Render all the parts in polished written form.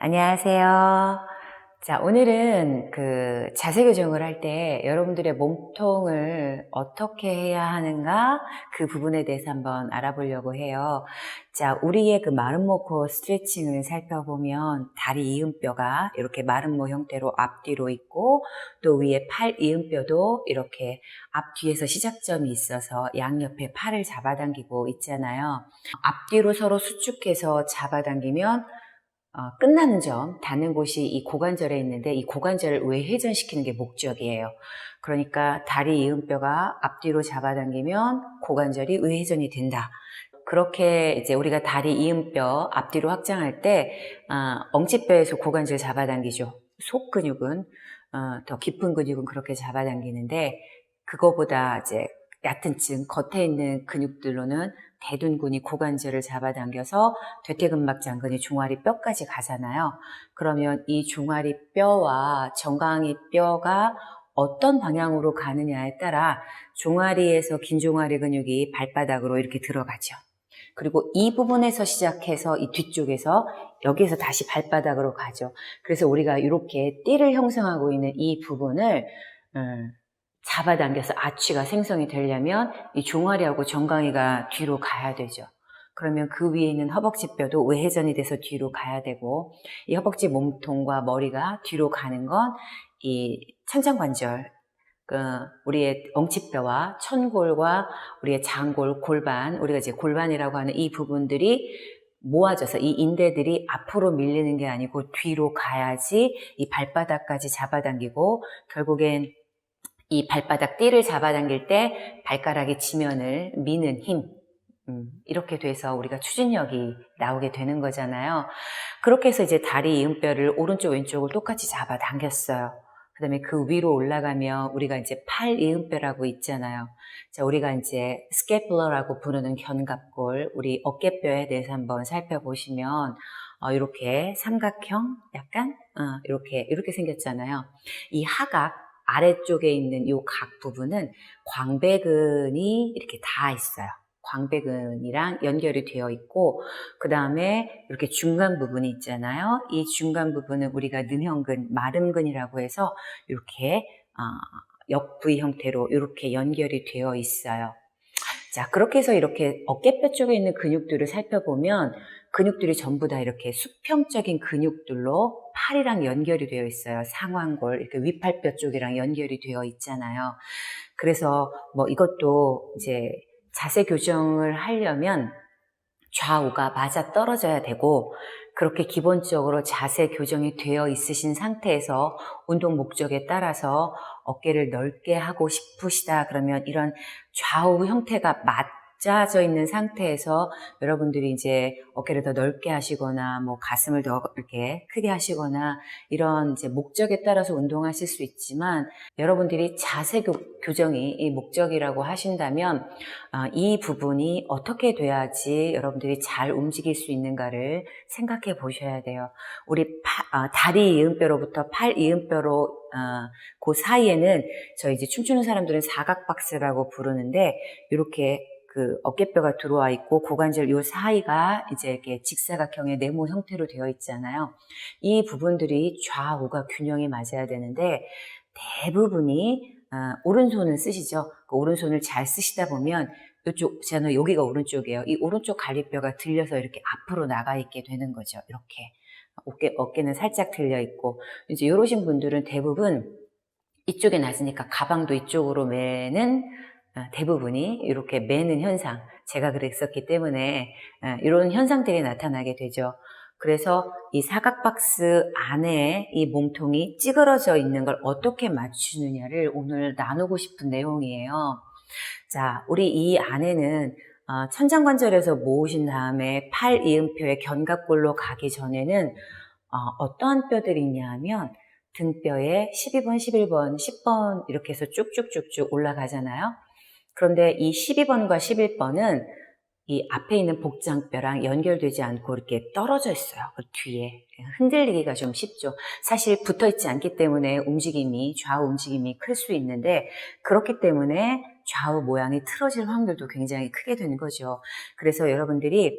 안녕하세요. 자, 오늘은 그 자세 교정을 할 때 여러분들의 몸통을 어떻게 해야 하는가 그 부분에 대해서 한번 알아보려고 해요. 자, 우리의 그 마름모 코어 스트레칭을 살펴보면 다리 이음뼈가 이렇게 마름모 형태로 앞뒤로 있고 또 위에 팔 이음뼈도 이렇게 앞뒤에서 시작점이 있어서 양옆에 팔을 잡아당기고 있잖아요. 앞뒤로 서로 수축해서 잡아당기면 끝나는 점, 닿는 곳이 이 고관절에 있는데 이 고관절을 외회전시키는 게 목적이에요. 그러니까 다리 이음뼈가 앞뒤로 잡아당기면 고관절이 외회전이 된다. 그렇게 이제 우리가 다리 이음뼈 앞뒤로 확장할 때 엉치뼈에서 고관절 잡아당기죠. 속 근육은 더 깊은 근육은 그렇게 잡아당기는데 그거보다 이제 얕은 층 겉에 있는 근육들로는 대둔근이 고관절을 잡아당겨서 대퇴근막 장근이 종아리 뼈까지 가잖아요. 그러면 이 종아리 뼈와 정강이 뼈가 어떤 방향으로 가느냐에 따라 종아리에서 긴 종아리 근육이 발바닥으로 이렇게 들어가죠. 그리고 이 부분에서 시작해서 이 뒤쪽에서 여기에서 다시 발바닥으로 가죠. 그래서 우리가 이렇게 띠를 형성하고 있는 이 부분을 잡아당겨서 아치가 생성이 되려면 이 종아리하고 정강이가 뒤로 가야 되죠. 그러면 그 위에 있는 허벅지뼈도 외회전이 돼서 뒤로 가야 되고 이 허벅지 몸통과 머리가 뒤로 가는 건 이 천장관절, 우리의 엉치뼈와 천골과 우리의 장골, 골반, 우리가 이제 골반이라고 하는 이 부분들이 모아져서 이 인대들이 앞으로 밀리는 게 아니고 뒤로 가야지 이 발바닥까지 잡아당기고 결국엔 이 발바닥 띠를 잡아당길 때 발가락이 지면을 미는 힘, 이렇게 돼서 우리가 추진력이 나오게 되는 거잖아요. 그렇게 해서 이제 다리 이음뼈를 오른쪽 왼쪽을 똑같이 잡아당겼어요. 그 다음에 그 위로 올라가면 우리가 이제 팔 이음뼈라고 있잖아요. 자, 우리가 이제 스캐플러라고 부르는 견갑골, 우리 어깨뼈에 대해서 한번 살펴보시면 이렇게 삼각형 약간 이렇게 생겼잖아요. 이 하각 아래쪽에 있는 이 각 부분은 광배근이 이렇게 다 있어요. 광배근이랑 연결이 되어 있고 그 다음에 이렇게 중간 부분이 있잖아요. 이 중간 부분은 우리가 능형근, 마름근이라고 해서 이렇게 역부위 형태로 이렇게 연결이 되어 있어요. 자, 그렇게 해서 이렇게 어깨뼈 쪽에 있는 근육들을 살펴보면 근육들이 전부 다 이렇게 수평적인 근육들로 팔이랑 연결이 되어 있어요. 상완골, 이렇게 윗팔뼈 쪽이랑 연결이 되어 있잖아요. 그래서 뭐 이것도 이제 자세 교정을 하려면 좌우가 맞아 떨어져야 되고 그렇게 기본적으로 자세 교정이 되어 있으신 상태에서 운동 목적에 따라서 어깨를 넓게 하고 싶으시다 그러면 이런 좌우 형태가 맞아져 있는 상태에서 여러분들이 이제 어깨를 더 넓게 하시거나 뭐 가슴을 더 이렇게 크게 하시거나 이런 이제 목적에 따라서 운동하실 수 있지만 여러분들이 자세 교정이 이 목적이라고 하신다면 이 부분이 어떻게 돼야지 여러분들이 잘 움직일 수 있는가를 생각해 보셔야 돼요. 우리 다리 이음뼈로부터 팔 이음뼈로 그 사이에는 저희 이제 춤추는 사람들은 사각박스라고 부르는데 이렇게 그 어깨뼈가 들어와 있고 고관절 요 사이가 이제 이렇게 직사각형의 네모 형태로 되어 있잖아요. 이 부분들이 좌우가 균형이 맞아야 되는데 대부분이 오른손을 쓰시죠. 그 오른손을 잘 쓰시다 보면 이쪽, 저는 여기가 오른쪽이에요. 이 오른쪽 갈비뼈가 들려서 이렇게 앞으로 나가 있게 되는 거죠. 이렇게. 어깨는 살짝 들려 있고, 이제 이러신 분들은 대부분 이쪽에 낮으니까 가방도 이쪽으로 매는 대부분이 이렇게 매는 현상, 제가 그랬었기 때문에 이런 현상들이 나타나게 되죠. 그래서 이 사각박스 안에 이 몸통이 찌그러져 있는 걸 어떻게 맞추느냐를 오늘 나누고 싶은 내용이에요. 자, 우리 이 안에는 천장관절에서 모으신 다음에 팔 이음표의 견갑골로 가기 전에는 어떠한 뼈들이 있냐 하면 등뼈에 12번, 11번, 10번 이렇게 해서 쭉쭉쭉쭉 올라가잖아요. 그런데 이 12번과 11번은 이 앞에 있는 복장뼈랑 연결되지 않고 이렇게 떨어져 있어요. 그 뒤에. 흔들리기가 좀 쉽죠. 사실 붙어 있지 않기 때문에 좌우 움직임이 클 수 있는데 그렇기 때문에 좌우 모양이 틀어질 확률도 굉장히 크게 되는 거죠. 그래서 여러분들이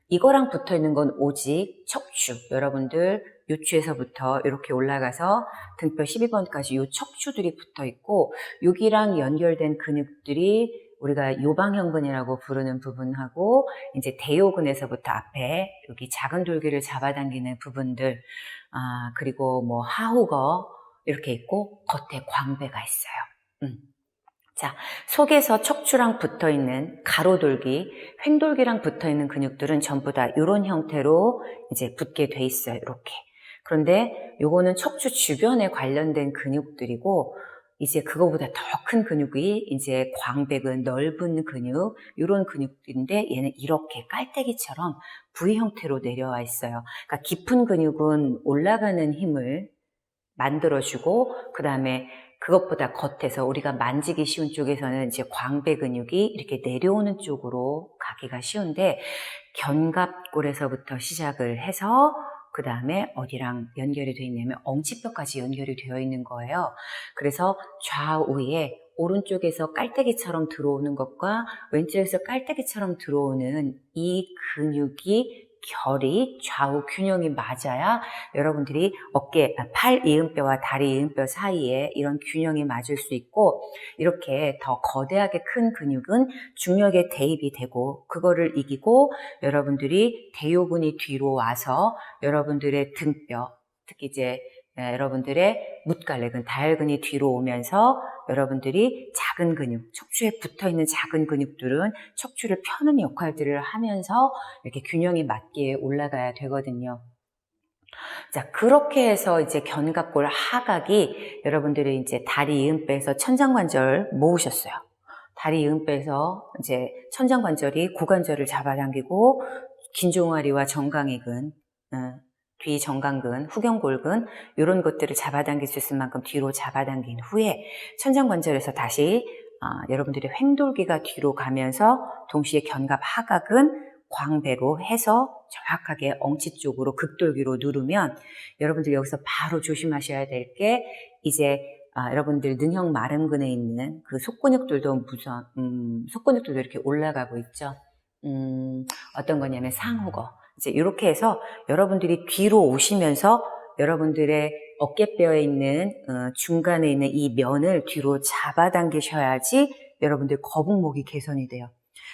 이거랑 붙어 있는 건 오직 척추. 여러분들 요추에서부터 이렇게 올라가서 등뼈 12번까지 요 척추들이 붙어 있고, 여기랑 연결된 근육들이 우리가 요방형근이라고 부르는 부분하고, 이제 대요근에서부터 앞에 여기 작은 돌기를 잡아당기는 부분들, 그리고 뭐 하후거 이렇게 있고, 겉에 광배가 있어요. 자, 속에서 척추랑 붙어 있는 가로돌기, 횡돌기랑 붙어 있는 근육들은 전부 다 이런 형태로 이제 붙게 돼 있어요. 이렇게. 그런데 요거는 척추 주변에 관련된 근육들이고, 이제 그거보다 더 큰 근육이 이제 광배근, 넓은 근육, 이런 근육들인데, 얘는 이렇게 깔때기처럼 V 형태로 내려와 있어요. 그러니까 깊은 근육은 올라가는 힘을 만들어주고, 그 다음에 그것보다 겉에서 우리가 만지기 쉬운 쪽에서는 이제 광배 근육이 이렇게 내려오는 쪽으로 가기가 쉬운데, 견갑골에서부터 시작을 해서 그 다음에 어디랑 연결이 되어 있냐면 엉치뼈까지 연결이 되어 있는 거예요. 그래서 좌우에 오른쪽에서 깔때기처럼 들어오는 것과 왼쪽에서 깔때기처럼 들어오는 이 근육이 결이 좌우 균형이 맞아야 여러분들이 어깨, 팔 이음뼈와 다리 이음뼈 사이에 이런 균형이 맞을 수 있고, 이렇게 더 거대하게 큰 근육은 중력에 대입이 되고, 그거를 이기고 여러분들이 대요근이 뒤로 와서 여러분들의 등뼈, 특히 이제 여러분들의 뭇갈래근, 다혈근이 뒤로 오면서 여러분들이 작은 근육, 척추에 붙어있는 작은 근육들은 척추를 펴는 역할들을 하면서 이렇게 균형이 맞게 올라가야 되거든요. 자, 그렇게 해서 이제 견갑골 하각이 여러분들이 이제 다리 이음뼈에서 천장관절 모으셨어요. 다리 이음뼈에서 이제 천장관절이 고관절을 잡아당기고, 긴종아리와 정강이근, 뒤 정강근, 후경골근 이런 것들을 잡아당길 수 있을 만큼 뒤로 잡아당긴 후에 천장관절에서 다시 여러분들의 횡돌기가 뒤로 가면서 동시에 견갑 하각은 광배로 해서 정확하게 엉치 쪽으로 극돌기로 누르면, 여러분들 여기서 바로 조심하셔야 될 게, 이제 여러분들 능형 마름근에 있는 그 속근육들도 속근육들도 이렇게 올라가고 있죠. 어떤 거냐면 상후거. 이제 이렇게 해서 여러분들이 뒤로 오시면서 여러분들의 어깨뼈에 있는 중간에 있는 이 면을 뒤로 잡아당기셔야지 여러분들 거북목이 개선이 돼요.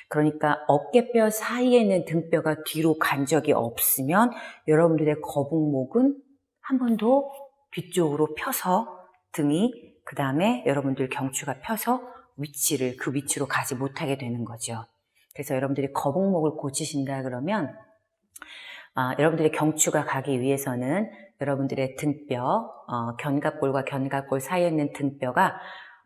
그러니까 어깨뼈 사이에 있는 등뼈가 뒤로 간 적이 없으면 여러분들의 거북목은 한 번도 뒤쪽으로 펴서 등이, 그 다음에 여러분들 경추가 펴서 그 위치로 가지 못하게 되는 거죠. 그래서 여러분들이 거북목을 고치신다 그러면 여러분들의 경추가 가기 위해서는 여러분들의 등뼈, 견갑골과 견갑골 사이에 있는 등뼈가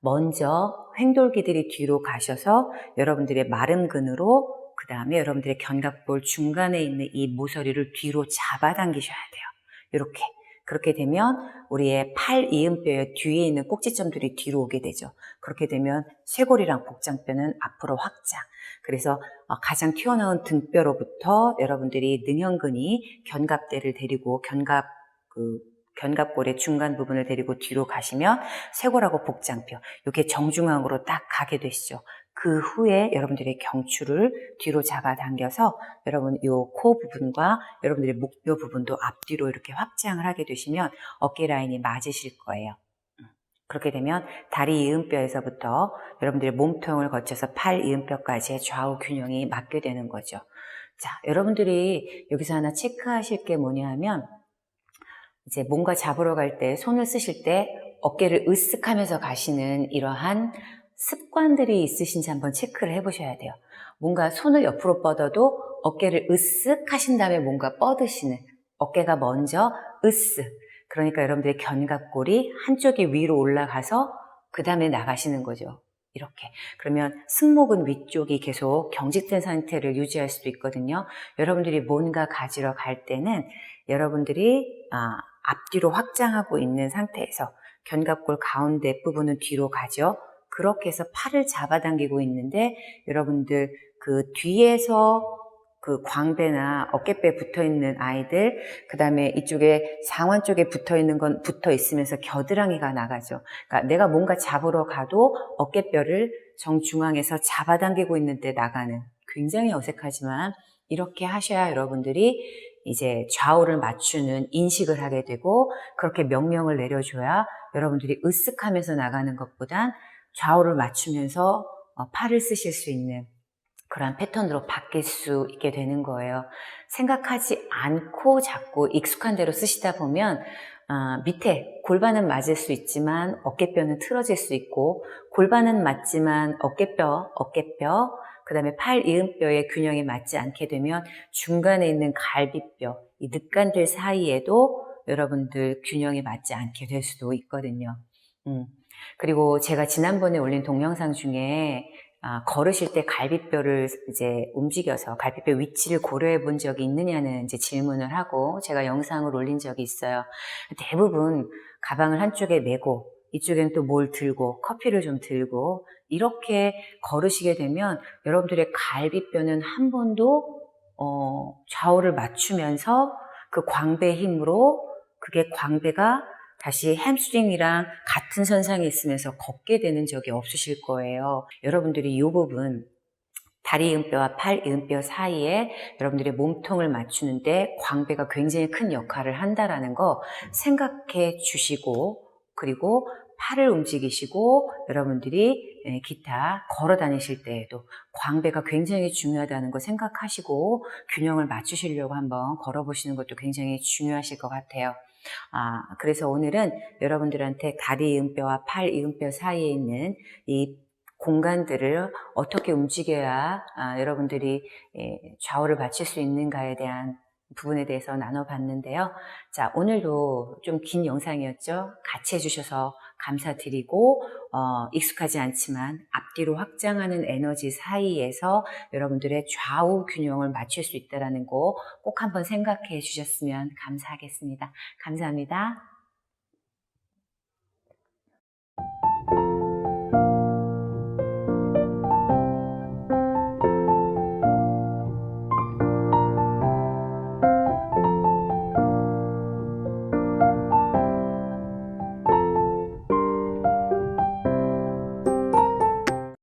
먼저 횡돌기들이 뒤로 가셔서 여러분들의 마름근으로, 그 다음에 여러분들의 견갑골 중간에 있는 이 모서리를 뒤로 잡아당기셔야 돼요. 이렇게. 그렇게 되면 우리의 팔 이음뼈의 뒤에 있는 꼭지점들이 뒤로 오게 되죠. 그렇게 되면 쇄골이랑 복장뼈는 앞으로 확장. 그래서 가장 튀어나온 등뼈로부터 여러분들이 능형근이 견갑대를 데리고 견갑골의 중간 부분을 데리고 뒤로 가시면 쇄골하고 복장뼈, 이게 정중앙으로 딱 가게 되시죠. 그 후에 여러분들의 경추를 뒤로 잡아당겨서 여러분 요 코 부분과 여러분들의 목뼈 부분도 앞뒤로 이렇게 확장을 하게 되시면 어깨 라인이 맞으실 거예요. 그렇게 되면 다리 이음뼈에서부터 여러분들의 몸통을 거쳐서 팔 이음뼈까지의 좌우 균형이 맞게 되는 거죠. 자, 여러분들이 여기서 하나 체크하실 게 뭐냐 하면, 이제 뭔가 잡으러 갈 때 손을 쓰실 때 어깨를 으쓱하면서 가시는 이러한 습관들이 있으신지 한번 체크를 해보셔야 돼요. 뭔가 손을 옆으로 뻗어도 어깨를 으쓱 하신 다음에 뭔가 뻗으시는, 어깨가 먼저 으쓱. 그러니까 여러분들의 견갑골이 한쪽이 위로 올라가서 그 다음에 나가시는 거죠. 이렇게. 그러면 승모근 위쪽이 계속 경직된 상태를 유지할 수도 있거든요. 여러분들이 뭔가 가지러 갈 때는 여러분들이 앞뒤로 확장하고 있는 상태에서 견갑골 가운데 부분은 뒤로 가죠. 그렇게 해서 팔을 잡아당기고 있는데, 여러분들 그 뒤에서 그 광배나 어깨뼈에 붙어있는 아이들, 그 다음에 이쪽에 상완 쪽에 붙어있는 건 붙어 있으면서 겨드랑이가 나가죠. 그러니까 내가 뭔가 잡으러 가도 어깨뼈를 정중앙에서 잡아당기고 있는데 나가는 굉장히 어색하지만 이렇게 하셔야 여러분들이 이제 좌우를 맞추는 인식을 하게 되고 그렇게 명령을 내려줘야 여러분들이 으쓱하면서 나가는 것보단 좌우를 맞추면서 팔을 쓰실 수 있는 그런 패턴으로 바뀔 수 있게 되는 거예요. 생각하지 않고 자꾸 익숙한 대로 쓰시다 보면 밑에 골반은 맞을 수 있지만 어깨뼈는 틀어질 수 있고 골반은 맞지만 어깨뼈, 그 다음에 팔 이음뼈의 균형이 맞지 않게 되면 중간에 있는 갈비뼈, 이 늑간들 사이에도 여러분들 균형이 맞지 않게 될 수도 있거든요. 그리고 제가 지난번에 올린 동영상 중에 걸으실 때 갈비뼈를 이제 움직여서 갈비뼈 위치를 고려해 본 적이 있느냐는 이제 질문을 하고 제가 영상을 올린 적이 있어요. 대부분 가방을 한쪽에 메고 이쪽엔 또 뭘 들고 커피를 좀 들고 이렇게 걸으시게 되면 여러분들의 갈비뼈는 한 번도 좌우를 맞추면서 그 광배 힘으로 그게 광배가 다시 햄스트링이랑 같은 선상에 있으면서 걷게 되는 적이 없으실 거예요. 여러분들이 이 부분 다리 이음뼈와 팔 이음뼈 사이에 여러분들의 몸통을 맞추는데 광배가 굉장히 큰 역할을 한다라는 거 생각해 주시고 그리고 팔을 움직이시고 여러분들이 기타 걸어 다니실 때에도 광배가 굉장히 중요하다는 거 생각하시고 균형을 맞추시려고 한번 걸어 보시는 것도 굉장히 중요하실 것 같아요. 그래서 오늘은 여러분들한테 다리 이음뼈와 팔 이음뼈 사이에 있는 이 공간들을 어떻게 움직여야 여러분들이 좌우를 맞출 수 있는가에 대한 부분에 대해서 나눠봤는데요. 자, 오늘도 좀 긴 영상이었죠. 같이 해주셔서 감사드리고 익숙하지 않지만 앞뒤로 확장하는 에너지 사이에서 여러분들의 좌우 균형을 맞출 수 있다는 거 꼭 한번 생각해 주셨으면 감사하겠습니다. 감사합니다.